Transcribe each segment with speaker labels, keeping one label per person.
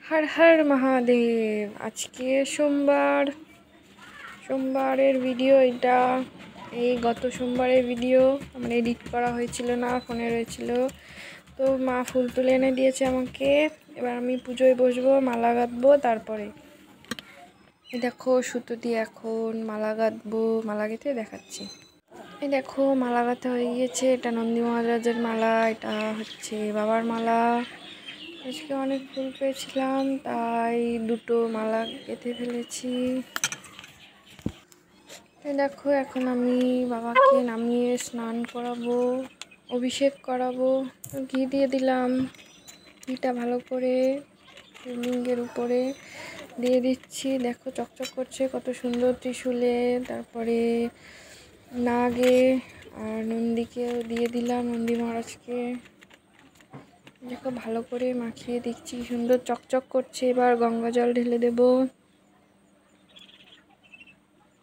Speaker 1: হর হর মহাদেব। আজকে সোমবারের ভিডিও এটা। এই গত সোমবারের ভিডিও আমার এডিট করা হয়েছিল না, ফোনে রয়েছিল। তো মা ফুল তুলে এনে দিয়েছে আমাকে। এবার আমি পুজোয় বসবো, মালা গাঁথবো। তারপরে দেখো সুতো দিয়ে এখন মালা গাঁথবো, মালা গেঁথে দেখাচ্ছি। এই দেখো মালা গাঁথা হয়ে গিয়েছে। এটা নন্দী মহারাজের মালা, এটা হচ্ছে বাবার মালা। আজকে অনেক ফুল পেয়েছিলাম তাই দুটো মালা গেঁথে ফেলেছি। দেখো এখন আমি বাবাকে নামিয়ে স্নান করাবো, অভিষেক করাবো। ঘি দিয়ে দিলাম, ঘিটা ভালো করে লিঙ্গের উপরে দিয়ে দিচ্ছি। দেখো চকচক করছে কত সুন্দর ত্রিশূলে, তারপরে নাগে আর নন্দীকেও দিয়ে দিলাম, নন্দী মহারাজকে। দেখো ভালো করে মাখিয়ে দিচ্ছি, সুন্দর চকচক করছে। এবার গঙ্গা জল ঢেলে দেব।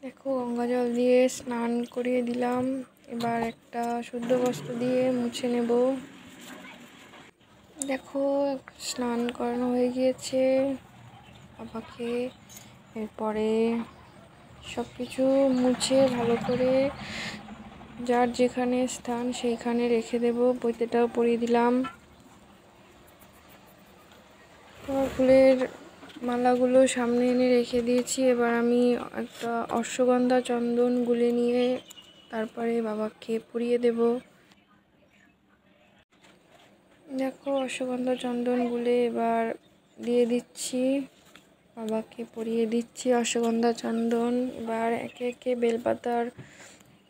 Speaker 1: দেখো গঙ্গা জল দিয়ে স্নান করিয়ে দিলাম। এবার একটা শুদ্ধ বস্ত্র দিয়ে মুছে নেব। দেখো স্নান করানো হয়ে গিয়েছে বাবাকে। এরপরে সব কিছু মুছে ভালো করে যার যেখানে স্থান সেইখানে রেখে দেব। পৈতেটাও পরিয়ে দিলাম। ফুলের মালাগুলো সামনে এনে রেখে দিয়েছি। এবার আমি একটা অশ্বগন্ধা চন্দন গুলে নিয়ে তারপরে বাবাকে পরিয়ে দেব। দেখো অশ্বগন্ধা চন্দন গুলে এবার দিয়ে দিচ্ছি, বাবাকে পরিয়ে দিচ্ছি অশ্বগন্ধা চন্দন। এবার একে একে বেলপাতার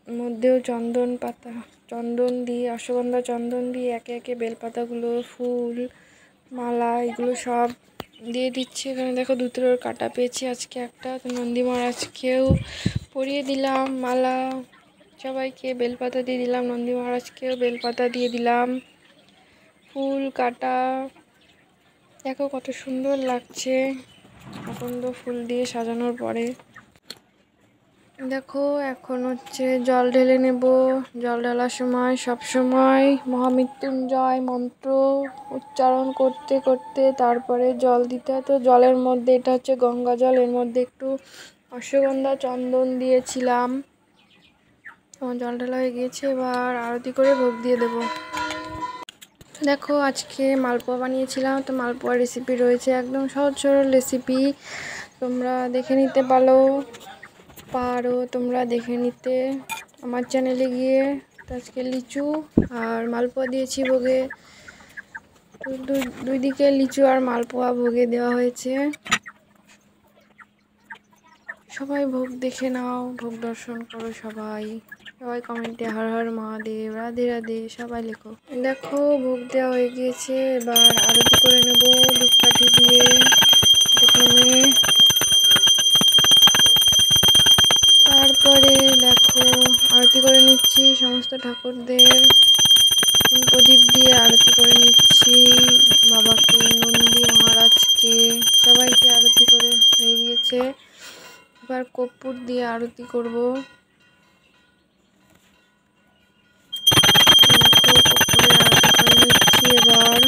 Speaker 1: মধ্যেও চন্দন দিয়ে অশ্বগন্ধা চন্দন দিয়ে একে একে বেলপাতাগুলো, ফুল, মালা এগুলো সব দিয়ে দিচ্ছি। এখানে দেখো দুটোর কাটা পেয়েছি আজকে একটা। তো নন্দী মহারাজকেও পরিয়ে দিলাম মালা, সবাইকে বেলপাতা দিয়ে দিলাম, নন্দী মহারাজকেও বেলপাতা দিয়ে দিলাম, ফুল কাটা। দেখো কত সুন্দর লাগছে আকন্দ ফুল দিয়ে সাজানোর পরে। দেখো এখন হচ্ছে জল ঢেলে নেব। জল ঢালার সময় সব সময় মহামৃত্যুঞ্জয় মন্ত্র উচ্চারণ করতে করতে তারপরে জল দিতে হয়। তো জলের মধ্যে এটা হচ্ছে গঙ্গা জল, এর মধ্যে একটু অশ্বগন্ধা চন্দন দিয়েছিলাম। আমার জল ঢালা হয়ে গিয়েছে, এবার আরতি করে ভোগ দিয়ে দেব। দেখো আজকে মালপোয়া বানিয়েছিলাম। তো মালপোয়া রেসিপি রয়েছে, একদম সহজ সরল রেসিপি, তোমরা দেখে নিতে পারো তোমরা দেখে নিতে আমার চ্যানেলে গিয়ে। তো আজকে লিচু আর মালপোয়া দিয়েছি ভোগে। তো দুই দিকে লিচু আর মালপোয়া ভোগে দেওয়া হয়েছে। সবাই ভোগ দেখে নাও, ভোগ দর্শন করো। সবাই কমেন্টে হর হর মহাদেব, রাধে রাধে সবাই লেখো। দেখো ভোগ দেওয়া হয়ে গিয়েছে, এবার আরতি করে নেব ধূপকাঠি দিয়ে। প্রথমে তারপরে দেখো আরতি করে নিচ্ছি সমস্ত ঠাকুরদের। প্রদীপ দিয়ে আরতি করে নিচ্ছি, বাবাকে, নন্দী মহারাজকে, সবাইকে আরতি করে হয়ে গিয়েছে। এবার কর্পূর দিয়ে আরতি করব। দেখো কর্পূরের আরতি করে নিচ্ছি। এবার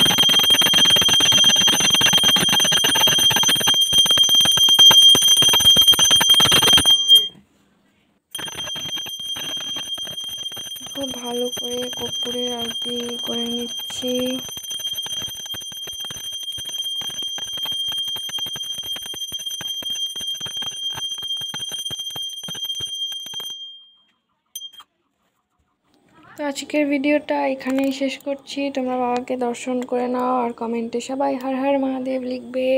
Speaker 1: খুব ভালো করে কর্পূরের আরতি করে নিচ্ছি। তো আজকের ভিডিওটা এখানেই শেষ করছি। তোমরা বাবাকে দর্শন করে নাও আর কমেন্টে সবাই হর হর মহাদেব লিখবে।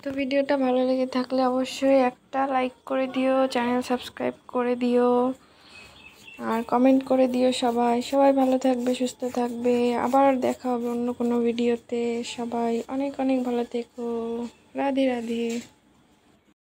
Speaker 1: তো ভিডিওটা ভালো লেগে থাকলে অবশ্যই একটা লাইক করে দিও, চ্যানেল সাবস্ক্রাইব করে দিও আর কমেন্ট করে দিও। সবাই ভালো থাকবে, সুস্থ থাকবে। আবার দেখা হবে অন্য কোনো ভিডিওতে। সবাই অনেক অনেক ভালো থেকো। রাধে রাধে।